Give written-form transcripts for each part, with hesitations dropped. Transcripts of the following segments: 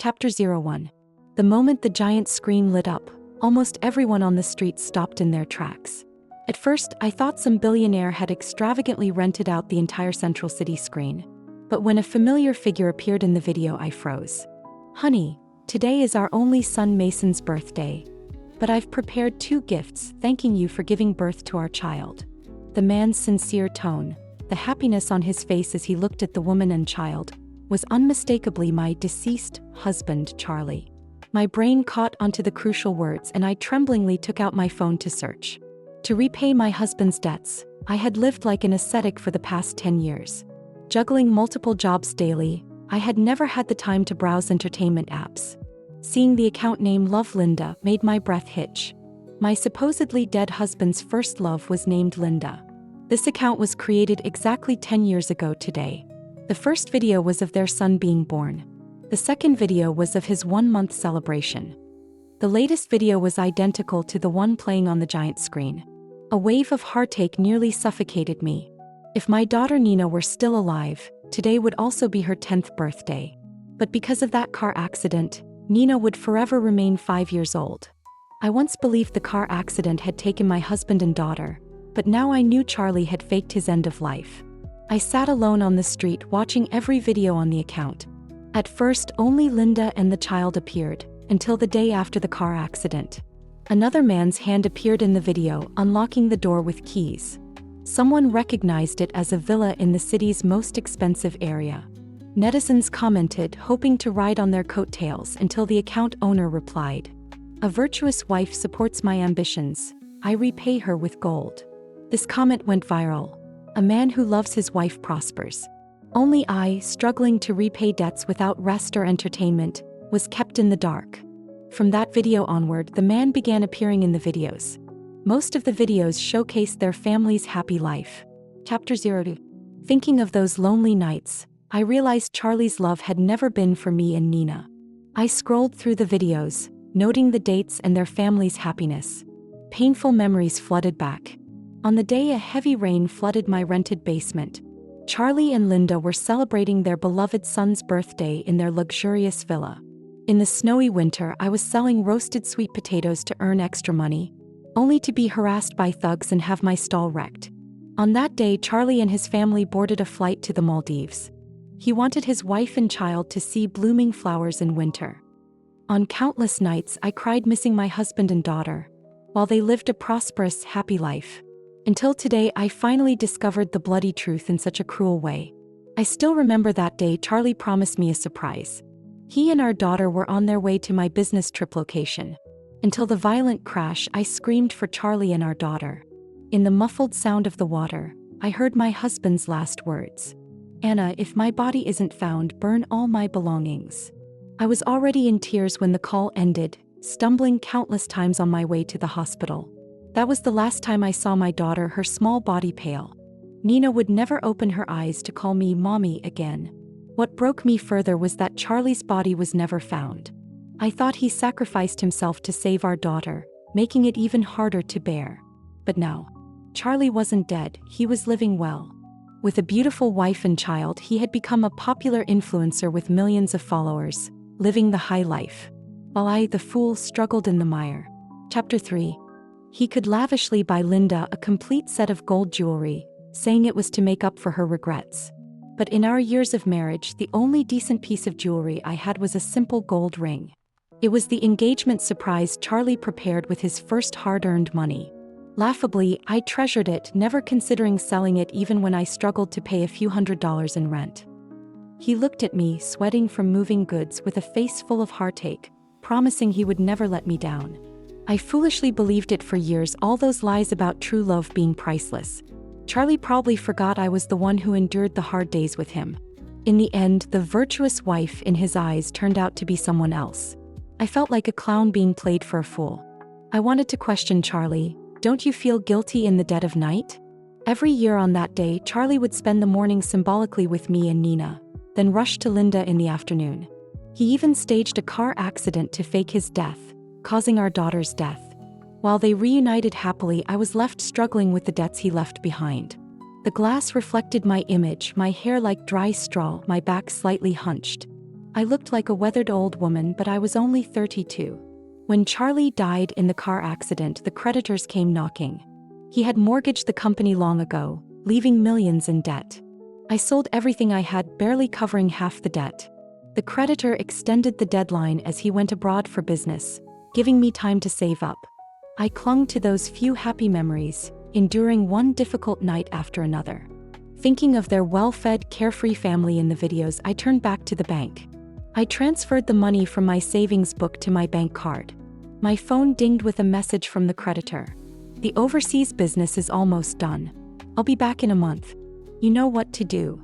Chapter 01. The moment the giant screen lit up, almost everyone on the street stopped in their tracks. At first, I thought some billionaire had extravagantly rented out the entire Central City screen. But when a familiar figure appeared in the video, I froze. "Honey, today is our only son Mason's birthday. But I've prepared 2 gifts thanking you for giving birth to our child." The man's sincere tone, the happiness on his face as he looked at the woman and child, was unmistakably my deceased husband, Charlie. My brain caught onto the crucial words and I tremblingly took out my phone to search. To repay my husband's debts, I had lived like an ascetic for the past 10 years. Juggling multiple jobs daily, I had never had the time to browse entertainment apps. Seeing the account name Love Linda made my breath hitch. My supposedly dead husband's first love was named Linda. This account was created exactly 10 years ago today. The first video was of their son being born. The second video was of his 1-month celebration. The latest video was identical to the one playing on the giant screen. A wave of heartache nearly suffocated me. If my daughter Nina were still alive, today would also be her 10th birthday. But because of that car accident, Nina would forever remain 5 years old. I once believed the car accident had taken my husband and daughter, but now I knew Charlie had faked his end of life. I sat alone on the street watching every video on the account. At first, only Linda and the child appeared, until the day after the car accident. Another man's hand appeared in the video, unlocking the door with keys. Someone recognized it as a villa in the city's most expensive area. Netizens commented, hoping to ride on their coattails until the account owner replied, "A virtuous wife supports my ambitions. I repay her with gold." This comment went viral. A man who loves his wife prospers. Only I, struggling to repay debts without rest or entertainment, was kept in the dark. From that video onward, the man began appearing in the videos. Most of the videos showcased their family's happy life. Chapter 02. Thinking of those lonely nights, I realized Charlie's love had never been for me and Nina. I scrolled through the videos, noting the dates and their family's happiness. Painful memories flooded back. On the day a heavy rain flooded my rented basement, Charlie and Linda were celebrating their beloved son's birthday in their luxurious villa. In the snowy winter, I was selling roasted sweet potatoes to earn extra money, only to be harassed by thugs and have my stall wrecked. On that day, Charlie and his family boarded a flight to the Maldives. He wanted his wife and child to see blooming flowers in winter. On countless nights, I cried missing my husband and daughter, while they lived a prosperous, happy life. Until today, I finally discovered the bloody truth in such a cruel way. I still remember that day Charlie promised me a surprise. He and our daughter were on their way to my business trip location. Until the violent crash, I screamed for Charlie and our daughter. In the muffled sound of the water, I heard my husband's last words. "Anna, if my body isn't found, burn all my belongings." I was already in tears when the call ended, stumbling countless times on my way to the hospital. That was the last time I saw my daughter, her small body pale. Nina would never open her eyes to call me mommy again. What broke me further was that Charlie's body was never found. I thought he sacrificed himself to save our daughter, making it even harder to bear. But now, Charlie wasn't dead, he was living well. With a beautiful wife and child, he had become a popular influencer with millions of followers, living the high life. While I, the fool, struggled in the mire. Chapter 3. He could lavishly buy Linda a complete set of gold jewelry, saying it was to make up for her regrets. But in our years of marriage, the only decent piece of jewelry I had was a simple gold ring. It was the engagement surprise Charlie prepared with his first hard-earned money. Laughably, I treasured it, never considering selling it even when I struggled to pay a few $100s in rent. He looked at me, sweating from moving goods with a face full of heartache, promising he would never let me down. I foolishly believed it for years, all those lies about true love being priceless. Charlie probably forgot I was the one who endured the hard days with him. In the end, the virtuous wife in his eyes turned out to be someone else. I felt like a clown being played for a fool. I wanted to question Charlie. "Don't you feel guilty in the dead of night?" Every year on that day, Charlie would spend the morning symbolically with me and Nina, then rush to Linda in the afternoon. He even staged a car accident to fake his death, causing our daughter's death. While they reunited happily, I was left struggling with the debts he left behind. The glass reflected my image, my hair like dry straw, my back slightly hunched. I looked like a weathered old woman, but I was only 32. When Charlie died in the car accident, the creditors came knocking. He had mortgaged the company long ago, leaving millions in debt. I sold everything I had, barely covering half the debt. The creditor extended the deadline as he went abroad for business, giving me time to save up. I clung to those few happy memories, enduring one difficult night after another. Thinking of their well-fed, carefree family in the videos, I turned back to the bank. I transferred the money from my savings book to my bank card. My phone dinged with a message from the creditor. The overseas business is almost done. I'll be back in a month. You know what to do.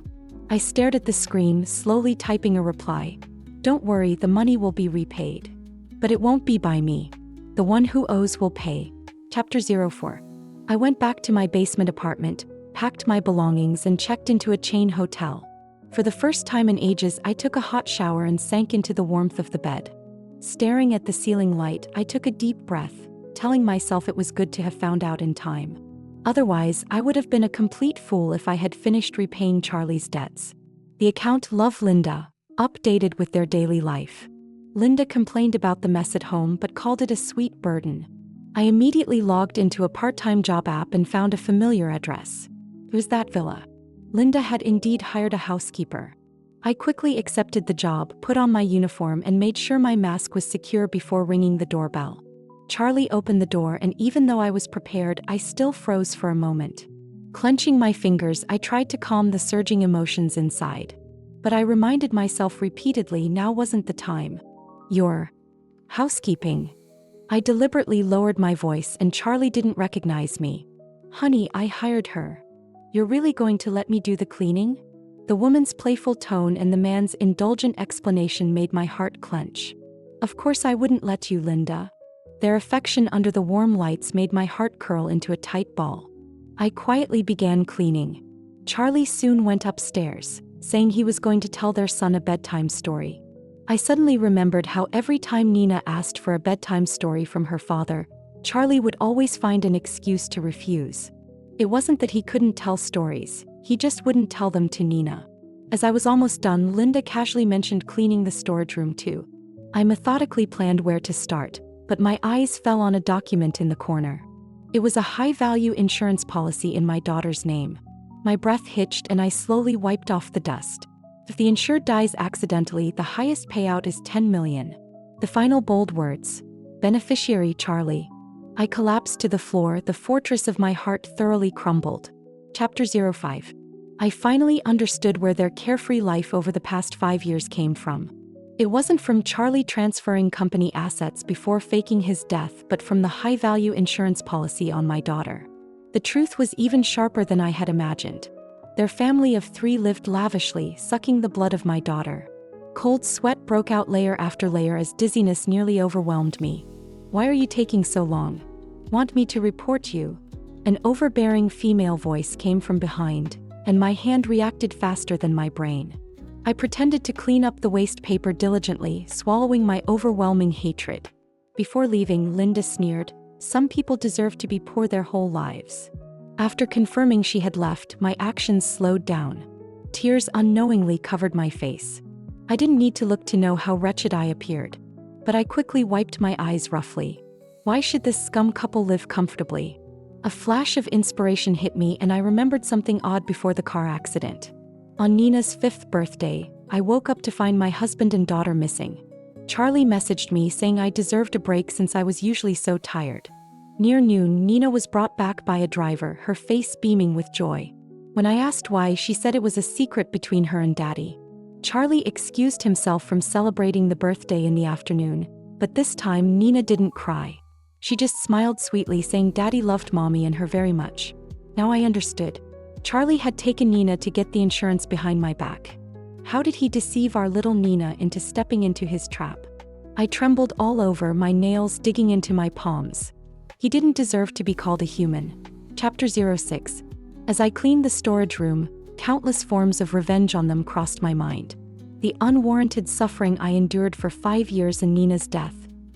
I stared at the screen, slowly typing a reply. Don't worry, the money will be repaid. But it won't be by me. The one who owes will pay. Chapter 04. I went back to my basement apartment, packed my belongings, and checked into a chain hotel. For the first time in ages, I took a hot shower and sank into the warmth of the bed. Staring at the ceiling light, I took a deep breath, telling myself it was good to have found out in time. Otherwise, I would have been a complete fool if I had finished repaying Charlie's debts. The account Love Linda updated with their daily life. Linda complained about the mess at home but called it a sweet burden. I immediately logged into a part-time job app and found a familiar address. It was that villa. Linda had indeed hired a housekeeper. I quickly accepted the job, put on my uniform, and made sure my mask was secure before ringing the doorbell. Charlie opened the door, and even though I was prepared, I still froze for a moment. Clenching my fingers, I tried to calm the surging emotions inside. But I reminded myself repeatedly now wasn't the time. Your housekeeping. I deliberately lowered my voice, and Charlie didn't recognize me. Honey, I hired her. You're really going to let me do the cleaning? The woman's playful tone and the man's indulgent explanation made my heart clench. Of course I wouldn't let you, Linda. Their affection under the warm lights made my heart curl into a tight ball. I quietly began cleaning. Charlie soon went upstairs, saying he was going to tell their son a bedtime story. I suddenly remembered how every time Nina asked for a bedtime story from her father, Charlie would always find an excuse to refuse. It wasn't that he couldn't tell stories, he just wouldn't tell them to Nina. As I was almost done, Linda casually mentioned cleaning the storage room too. I methodically planned where to start, but my eyes fell on a document in the corner. It was a high-value insurance policy in my daughter's name. My breath hitched and I slowly wiped off the dust. If the insured dies accidentally, the highest payout is $10 million. The final bold words. Beneficiary Charlie. I collapsed to the floor, the fortress of my heart thoroughly crumbled. Chapter 05. I finally understood where their carefree life over the past 5 years came from. It wasn't from Charlie transferring company assets before faking his death, but from the high-value insurance policy on my daughter. The truth was even sharper than I had imagined. Their family of 3 lived lavishly, sucking the blood of my daughter. Cold sweat broke out layer after layer as dizziness nearly overwhelmed me. Why are you taking so long? Want me to report you? An overbearing female voice came from behind, and my hand reacted faster than my brain. I pretended to clean up the waste paper diligently, swallowing my overwhelming hatred. Before leaving, Linda sneered, "Some people deserve to be poor their whole lives." After confirming she had left, my actions slowed down. Tears unknowingly covered my face. I didn't need to look to know how wretched I appeared. But I quickly wiped my eyes roughly. Why should this scum couple live comfortably? A flash of inspiration hit me, and I remembered something odd before the car accident. On Nina's 5th birthday, I woke up to find my husband and daughter missing. Charlie messaged me saying I deserved a break since I was usually so tired. Near noon, Nina was brought back by a driver, her face beaming with joy. When I asked why, she said it was a secret between her and Daddy. Charlie excused himself from celebrating the birthday in the afternoon, but this time Nina didn't cry. She just smiled sweetly, saying Daddy loved Mommy and her very much. Now I understood. Charlie had taken Nina to get the insurance behind my back. How did he deceive our little Nina into stepping into his trap? I trembled all over, my nails digging into my palms. He didn't deserve to be called a human. Chapter 06. As I cleaned the storage room, countless forms of revenge on them crossed my mind. The unwarranted suffering I endured for 5 years and Nina's death.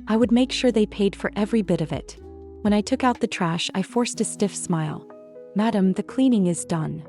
I would make sure they paid for every bit of it. When I took out the trash, I forced a stiff smile. "Madam, the cleaning is done."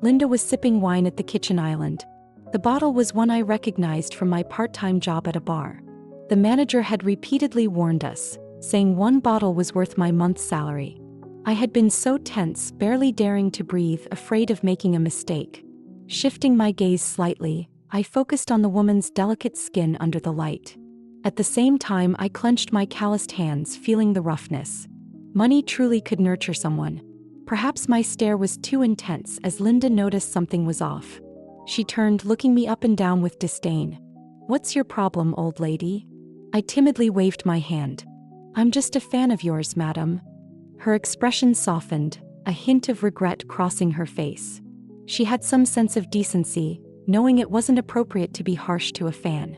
Linda was sipping wine at the kitchen island. The bottle was one I recognized from my part-time job at a bar. The manager had repeatedly warned us, saying one bottle was worth my month's salary. I had been so tense, barely daring to breathe, afraid of making a mistake. Shifting my gaze slightly, I focused on the woman's delicate skin under the light. At the same time, I clenched my calloused hands, feeling the roughness. Money truly could nurture someone. Perhaps my stare was too intense as Linda noticed something was off. She turned, looking me up and down with disdain. "What's your problem, old lady?" I timidly waved my hand. "I'm just a fan of yours, madam." Her expression softened, a hint of regret crossing her face. She had some sense of decency, knowing it wasn't appropriate to be harsh to a fan.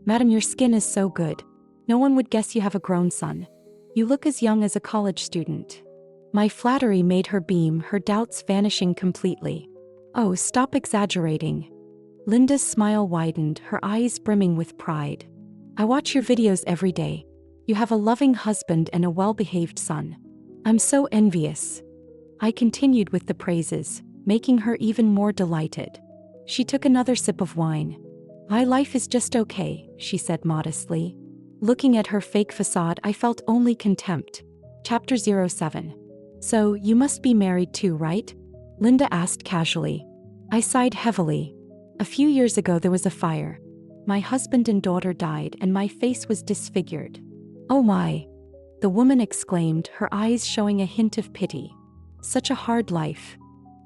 "Madam, your skin is so good. No one would guess you have a grown son. You look as young as a college student." My flattery made her beam, her doubts vanishing completely. "Oh, stop exaggerating." Linda's smile widened, her eyes brimming with pride. "I watch your videos every day. You have a loving husband and a well-behaved son. I'm so envious." I continued with the praises, making her even more delighted. She took another sip of wine. "My life is just okay," she said modestly. Looking at her fake facade, I felt only contempt. Chapter 07. "So, you must be married too, right?" Linda asked casually. I sighed heavily. "A few years ago there was a fire. My husband and daughter died and my face was disfigured." "Oh my!" the woman exclaimed, her eyes showing a hint of pity. "Such a hard life."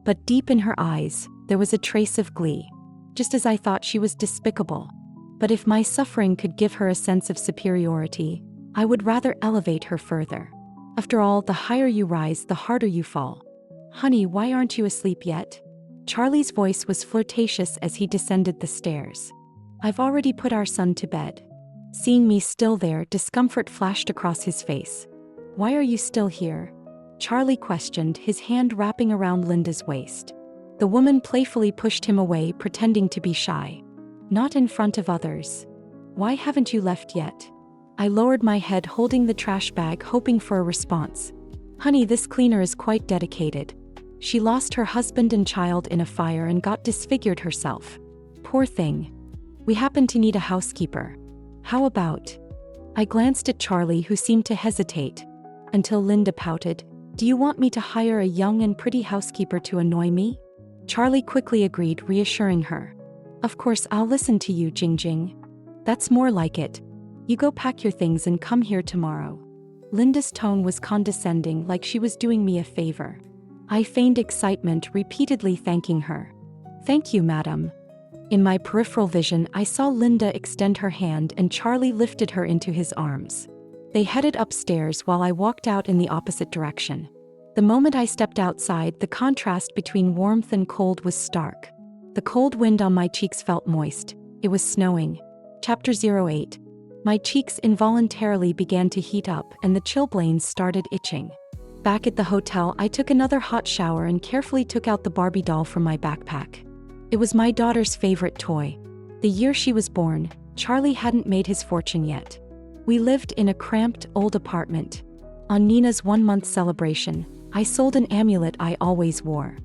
But deep in her eyes, there was a trace of glee. Just as I thought, she was despicable. But if my suffering could give her a sense of superiority, I would rather elevate her further. After all, the higher you rise, the harder you fall. "Honey, why aren't you asleep yet?" Charlie's voice was flirtatious as he descended the stairs. "I've already put our son to bed." Seeing me still there, discomfort flashed across his face. "Why are you still here?" Charlie questioned, his hand wrapping around Linda's waist. The woman playfully pushed him away, pretending to be shy. "Not in front of others." "Why haven't you left yet?" I lowered my head, holding the trash bag, hoping for a response. "Honey, this cleaner is quite dedicated. She lost her husband and child in a fire and got disfigured herself. Poor thing. We happen to need a housekeeper. How about?" I glanced at Charlie, who seemed to hesitate, until Linda pouted. "Do you want me to hire a young and pretty housekeeper to annoy me?" Charlie quickly agreed, reassuring her. "Of course, I'll listen to you, Jingjing. That's more like it. You go pack your things and come here tomorrow." Linda's tone was condescending, like she was doing me a favor. I feigned excitement, repeatedly thanking her. "Thank you, madam." In my peripheral vision, I saw Linda extend her hand and Charlie lifted her into his arms. They headed upstairs while I walked out in the opposite direction. The moment I stepped outside, the contrast between warmth and cold was stark. The cold wind on my cheeks felt moist. It was snowing. Chapter 08. My cheeks involuntarily began to heat up and the chilblains started itching. Back at the hotel, I took another hot shower and carefully took out the Barbie doll from my backpack. It was my daughter's favorite toy. The year she was born, Charlie hadn't made his fortune yet. We lived in a cramped, old apartment. On Nina's 1-month celebration, I sold an amulet I always wore.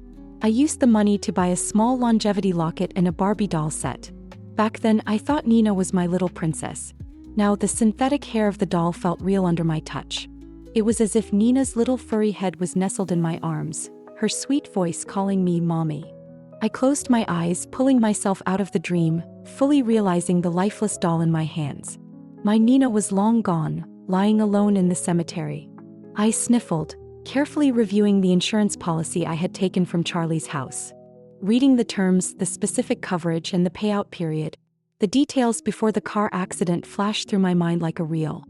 I used the money to buy a small longevity locket and a Barbie doll set. Back then, I thought Nina was my little princess. Now, the synthetic hair of the doll felt real under my touch. It was as if Nina's little furry head was nestled in my arms, her sweet voice calling me mommy. I closed my eyes, pulling myself out of the dream, fully realizing the lifeless doll in my hands. My Nina was long gone, lying alone in the cemetery. I sniffled, carefully reviewing the insurance policy I had taken from Charlie's house. Reading the terms, the specific coverage, and the payout period, the details before the car accident flashed through my mind like a reel.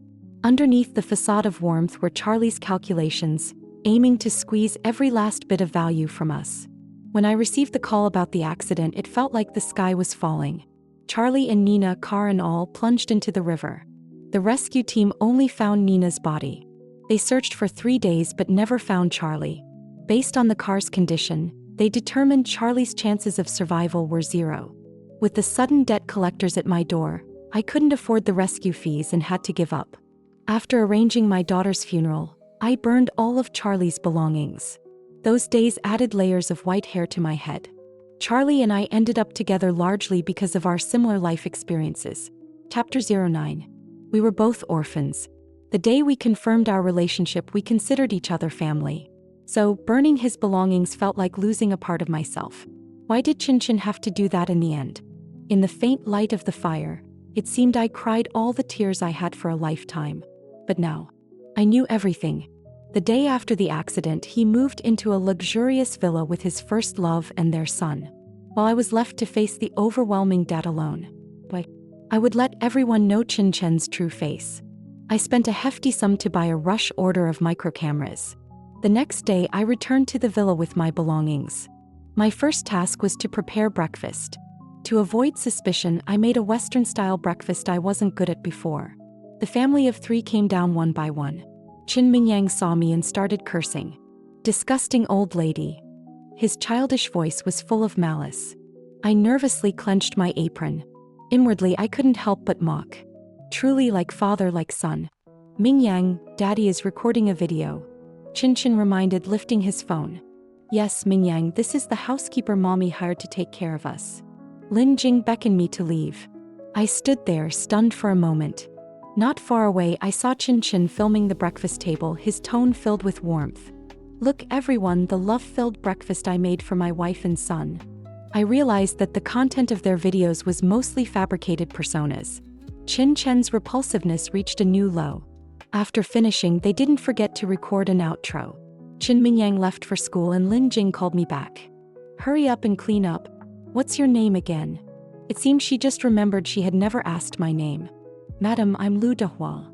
Underneath the facade of warmth were Charlie's calculations, aiming to squeeze every last bit of value from us. When I received the call about the accident, it felt like the sky was falling. Charlie and Nina, car and all, plunged into the river. The rescue team only found Nina's body. They searched for 3 days but never found Charlie. Based on the car's condition, they determined Charlie's chances of survival were 0. With the sudden debt collectors at my door, I couldn't afford the rescue fees and had to give up. After arranging my daughter's funeral, I burned all of Charlie's belongings. Those days added layers of white hair to my head. Charlie and I ended up together largely because of our similar life experiences. Chapter 09. We were both orphans. The day we confirmed our relationship, we considered each other family. So, burning his belongings felt like losing a part of myself. Why did Chin have to do that in the end? In the faint light of the fire, it seemed I cried all the tears I had for a lifetime. But now, I knew everything. The day after the accident, he moved into a luxurious villa with his first love and their son, while I was left to face the overwhelming debt alone. But I would let everyone know Chen's true face. I spent a hefty sum to buy a rush order of micro cameras. The next day, I returned to the villa with my belongings. My first task was to prepare breakfast. To avoid suspicion, I made a Western-style breakfast I wasn't good at before. The family of 3 came down one by one. Qin Mingyang saw me and started cursing. "Disgusting old lady." His childish voice was full of malice. I nervously clenched my apron. Inwardly, I couldn't help but mock. Truly like father, like son. "Mingyang, Daddy is recording a video," Qin reminded, lifting his phone. "Yes, Mingyang, this is the housekeeper Mommy hired to take care of us." Lin Jing beckoned me to leave. I stood there, stunned for a moment. Not far away, I saw Qin filming the breakfast table, his tone filled with warmth. "Look everyone, the love-filled breakfast I made for my wife and son." I realized that the content of their videos was mostly fabricated personas. Chen's repulsiveness reached a new low. After finishing, they didn't forget to record an outro. Qin Mingyang left for school and Lin Jing called me back. "Hurry up and clean up. What's your name again?" It seemed she just remembered she had never asked my name. "Madam, I'm Lu Dehua."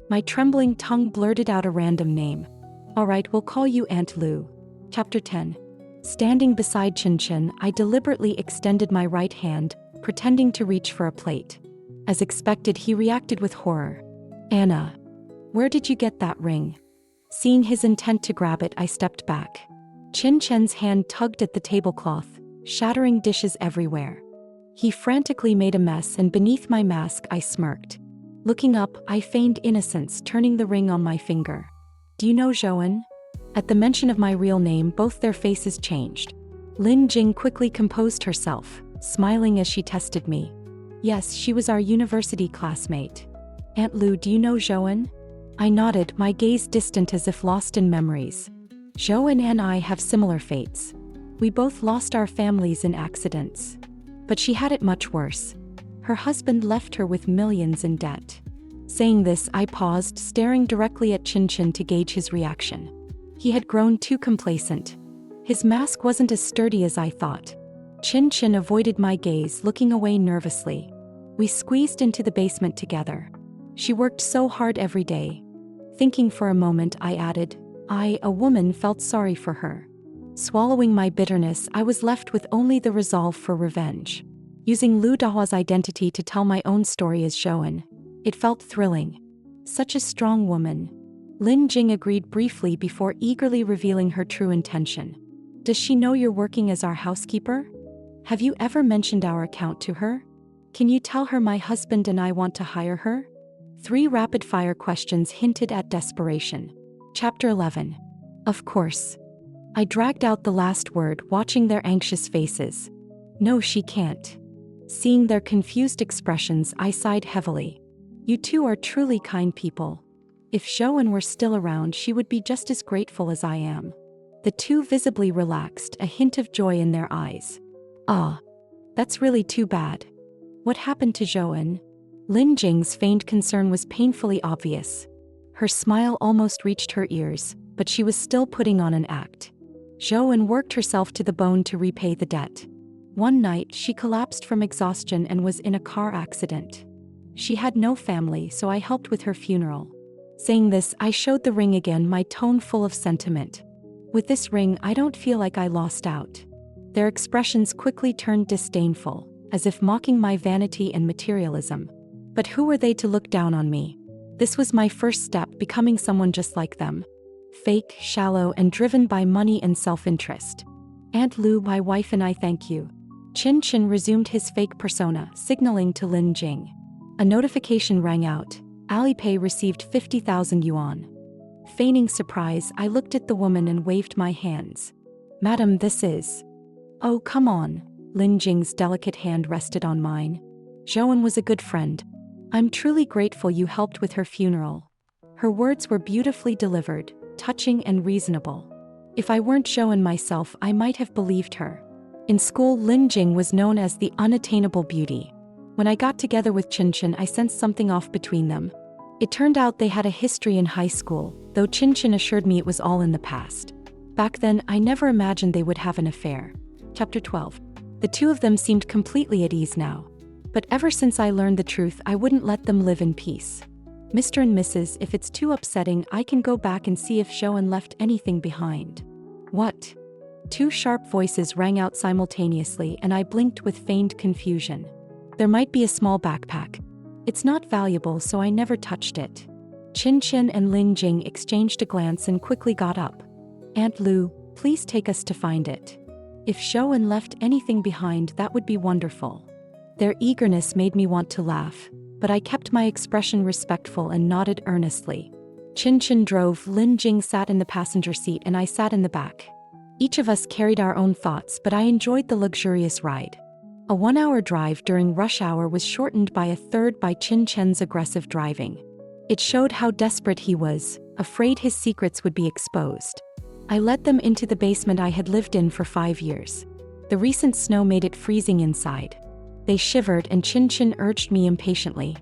My trembling tongue blurted out a random name. "All right, we'll call you Aunt Lu." Chapter 10. Standing beside Qin, I deliberately extended my right hand, pretending to reach for a plate. As expected, he reacted with horror. "Anna, where did you get that ring?" Seeing his intent to grab it, I stepped back. Qin's hand tugged at the tablecloth, shattering dishes everywhere. He frantically made a mess, and beneath my mask, I smirked. Looking up, I feigned innocence, turning the ring on my finger. "Do you know Zhouan?" At the mention of my real name, both their faces changed. Lin Jing quickly composed herself, smiling as she tested me. "Yes, she was our university classmate." "Aunt Lu, do you know Zhouan?" I nodded, my gaze distant as if lost in memories. "Zhouan and I have similar fates. We both lost our families in accidents. But she had it much worse. Her husband left her with millions in debt." Saying this, I paused, staring directly at Qin to gauge his reaction. He had grown too complacent. His mask wasn't as sturdy as I thought. Qin avoided my gaze, looking away nervously. We squeezed into the basement together. "She worked so hard every day." Thinking for a moment, I added, "I, a woman, felt sorry for her." Swallowing my bitterness, I was left with only the resolve for revenge. Using Lu Dahua's identity to tell my own story as Zhouan, it felt thrilling. Such a strong woman. Lin Jing agreed briefly before eagerly revealing her true intention. "Does she know you're working as our housekeeper? Have you ever mentioned our account to her? Can you tell her my husband and I want to hire her?" 3 rapid-fire questions hinted at desperation. Chapter 11. Of course. I dragged out the last word, watching their anxious faces. "No, she can't." Seeing their confused expressions, I sighed heavily. "You two are truly kind people. If Zhouan were still around, she would be just as grateful as I am." The two visibly relaxed, a hint of joy in their eyes. "Ah, that's really too bad. What happened to Zhouan?" Lin Jing's feigned concern was painfully obvious. Her smile almost reached her ears, but she was still putting on an act. "Zhouan worked herself to the bone to repay the debt. One night, she collapsed from exhaustion and was in a car accident. She had no family, so I helped with her funeral." Saying this, I showed the ring again, my tone full of sentiment. "With this ring, I don't feel like I lost out." Their expressions quickly turned disdainful, as if mocking my vanity and materialism. But who were they to look down on me? This was my first step, becoming someone just like them. Fake, shallow, and driven by money and self-interest. "Aunt Lu, my wife and I thank you." Qin resumed his fake persona, signaling to Lin Jing. A notification rang out. Alipay received 50,000 yuan. Feigning surprise, I looked at the woman and waved my hands. "Madam, this is..." "Oh, come on. Lin Jing's delicate hand rested on mine. Zhouan was a good friend. I'm truly grateful you helped with her funeral. Her words were beautifully delivered, touching and reasonable. If I weren't Zhouan myself, I might have believed her. In school, Lin Jing was known as the unattainable beauty. When I got together with Qinchin, I sensed something off between them. It turned out they had a history in high school, though Qinchin assured me it was all in the past. Back then, I never imagined they would have an affair. Chapter 12. The two of them seemed completely at ease now. But ever since I learned the truth, I wouldn't let them live in peace. Mr. and Mrs., if it's too upsetting, I can go back and see if Zhouan left anything behind. What? Two sharp voices rang out simultaneously, and I blinked with feigned confusion. There might be a small backpack. It's not valuable, so I never touched it. Qinchin and Lin Jing exchanged a glance and quickly got up. Aunt Lu, please take us to find it. If Zhouan left anything behind, that would be wonderful. Their eagerness made me want to laugh, but I kept my expression respectful and nodded earnestly. Qinchin drove, Lin Jing sat in the passenger seat, and I sat in the back. Each of us carried our own thoughts, but I enjoyed the luxurious ride. A 1-hour drive during rush hour was shortened by a third by Qinchin's aggressive driving. It showed how desperate he was, afraid his secrets would be exposed. I led them into the basement I had lived in for 5 years. The recent snow made it freezing inside. They shivered, and Qinchin urged me impatiently.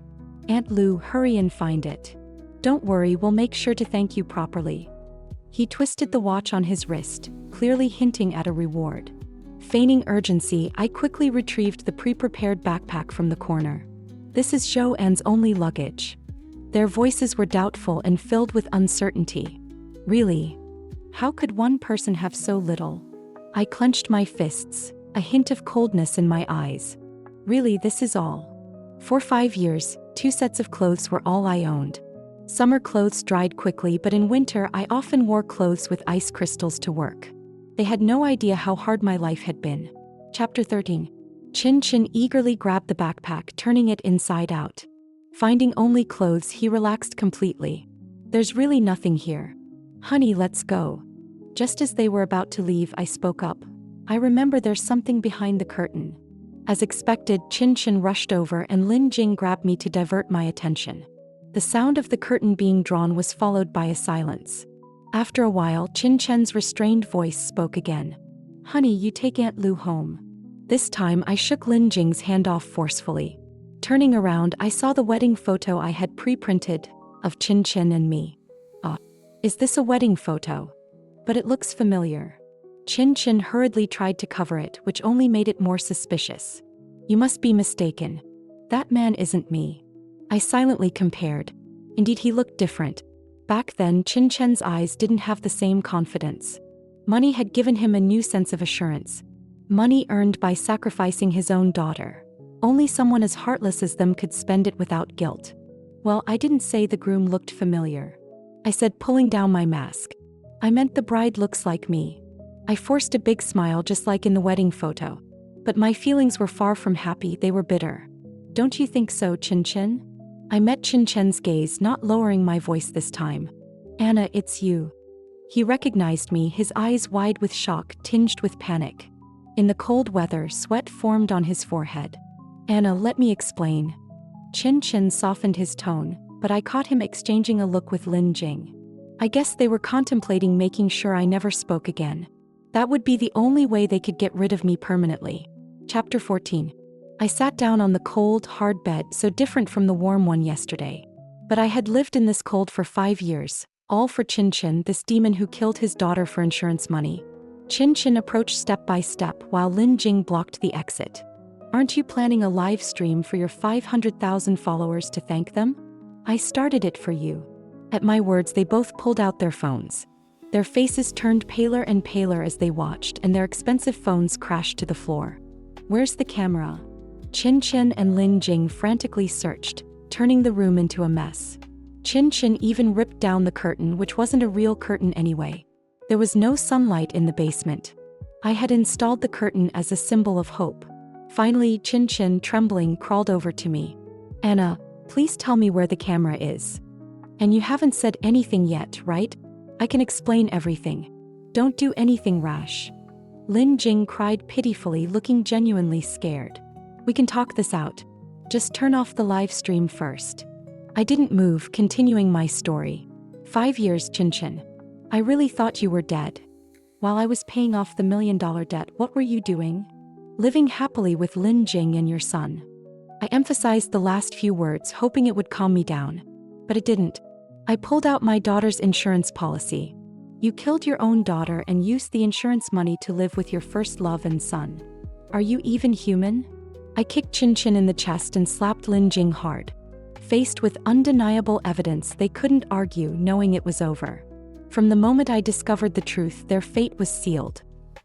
Aunt Lu, hurry and find it. Don't worry, we'll make sure to thank you properly. He twisted the watch on his wrist, clearly hinting at a reward. Feigning urgency, I quickly retrieved the pre-prepared backpack from the corner. This is Zhouan's only luggage. Their voices were doubtful and filled with uncertainty. Really? How could one person have so little? I clenched my fists, a hint of coldness in my eyes. Really, this is all? For 5 years, 2 sets of clothes were all I owned. Summer clothes dried quickly, but in winter I often wore clothes with ice crystals to work. They had no idea how hard my life had been. Chapter 13. Qinchin eagerly grabbed the backpack, turning it inside out. Finding only clothes, he relaxed completely. There's really nothing here. Honey, let's go. Just as they were about to leave, I spoke up. I remember there's something behind the curtain. As expected, Qinchin rushed over and Lin Jing grabbed me to divert my attention. The sound of the curtain being drawn was followed by a silence. After a while, Qinchin's restrained voice spoke again. Honey, you take Aunt Lu home. This time, I shook Lin Jing's hand off forcefully. Turning around, I saw the wedding photo I had pre-printed of Qinchin and me. Is this a wedding photo? But it looks familiar. Qinchin hurriedly tried to cover it, which only made it more suspicious. You must be mistaken. That man isn't me. I silently compared. Indeed, he looked different. Back then, Qinchin's eyes didn't have the same confidence. Money had given him a new sense of assurance. Money earned by sacrificing his own daughter. Only someone as heartless as them could spend it without guilt. Well, I didn't say the groom looked familiar. I said, pulling down my mask. I meant the bride looks like me. I forced a big smile just like in the wedding photo. But my feelings were far from happy, they were bitter. Don't you think so, Qinchin? I met Qinchin's gaze, not lowering my voice this time. Anna, it's you. He recognized me, his eyes wide with shock, tinged with panic. In the cold weather, sweat formed on his forehead. Anna, let me explain. Qinchin softened his tone, but I caught him exchanging a look with Lin Jing. I guess they were contemplating making sure I never spoke again. That would be the only way they could get rid of me permanently. Chapter 14. I sat down on the cold, hard bed, so different from the warm one yesterday. But I had lived in this cold for 5 years, all for Qinchin, this demon who killed his daughter for insurance money. Qinchin approached step by step while Lin Jing blocked the exit. Aren't you planning a live stream for your 500,000 followers to thank them? I started it for you. At my words, they both pulled out their phones. Their faces turned paler and paler as they watched, and their expensive phones crashed to the floor. Where's the camera? Qinchin and Lin Jing frantically searched, turning the room into a mess. Qinchin even ripped down the curtain, which wasn't a real curtain anyway. There was no sunlight in the basement. I had installed the curtain as a symbol of hope. Finally, Qinchin, trembling, crawled over to me. Anna, please tell me where the camera is. And you haven't said anything yet, right? I can explain everything. Don't do anything rash. Lin Jing cried pitifully, looking genuinely scared. We can talk this out. Just turn off the live stream first. I didn't move, continuing my story. 5 years, Chin. I really thought you were dead. While I was paying off the $1 million debt, what were you doing? Living happily with Lin Jing and your son. I emphasized the last few words, hoping it would calm me down. But it didn't. I pulled out my daughter's insurance policy. You killed your own daughter and used the insurance money to live with your first love and son. Are you even human? I kicked Chin in the chest and slapped Lin Jing hard. Faced with undeniable evidence, they couldn't argue, knowing it was over. From the moment I discovered the truth, their fate was sealed.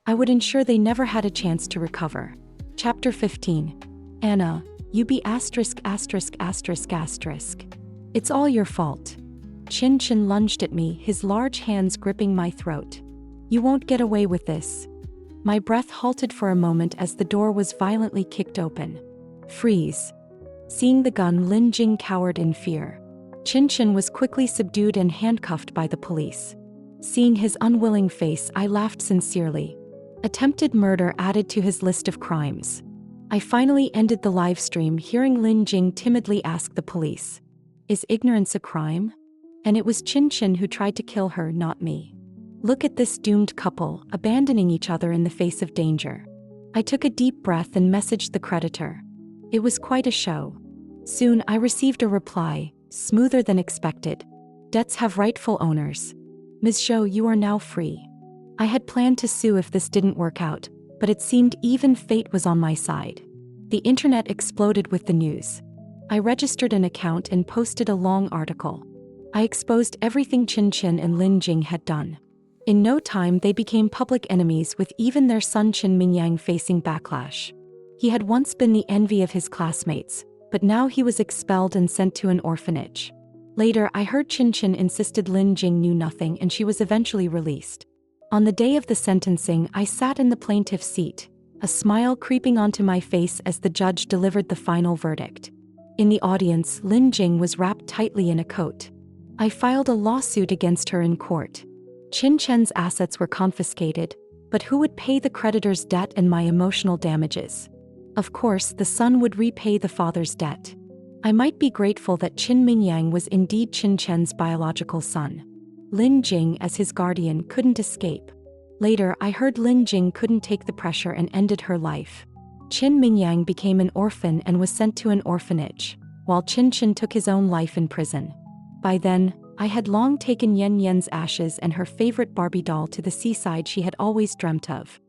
I would ensure they never had a chance to recover. Chapter 15. Anna, you be asterisk. It's all your fault. Chin lunged at me, his large hands gripping my throat. You won't get away with this. My breath halted for a moment as the door was violently kicked open. Freeze. Seeing the gun, Lin Jing cowered in fear. Chin was quickly subdued and handcuffed by the police. Seeing his unwilling face, I laughed sincerely. Attempted murder added to his list of crimes. I finally ended the live stream, hearing Lin Jing timidly ask the police, "Is ignorance a crime?" And it was Chin who tried to kill her, not me. Look at this doomed couple, abandoning each other in the face of danger. I took a deep breath and messaged the creditor. It was quite a show. Soon I received a reply, smoother than expected. Debts have rightful owners. Ms. Zhou, you are now free. I had planned to sue if this didn't work out, but it seemed even fate was on my side. The internet exploded with the news. I registered an account and posted a long article. I exposed everything Chin and Lin Jing had done. In no time, they became public enemies, with even their son Qin Mingyang facing backlash. He had once been the envy of his classmates, but now he was expelled and sent to an orphanage. Later, I heard Chin insisted Lin Jing knew nothing, and she was eventually released. On the day of the sentencing, I sat in the plaintiff's seat, a smile creeping onto my face as the judge delivered the final verdict. In the audience, Lin Jing was wrapped tightly in a coat. I filed a lawsuit against her in court. Chin's assets were confiscated, but who would pay the creditor's debt and my emotional damages? Of course, the son would repay the father's debt. I might be grateful that Qin Mingyang was indeed Chen's biological son. Lin Jing, as his guardian, couldn't escape. Later, I heard Lin Jing couldn't take the pressure and ended her life. Qin Mingyang became an orphan and was sent to an orphanage, while Chin took his own life in prison. By then, I had long taken Yen's ashes and her favorite Barbie doll to the seaside she had always dreamt of.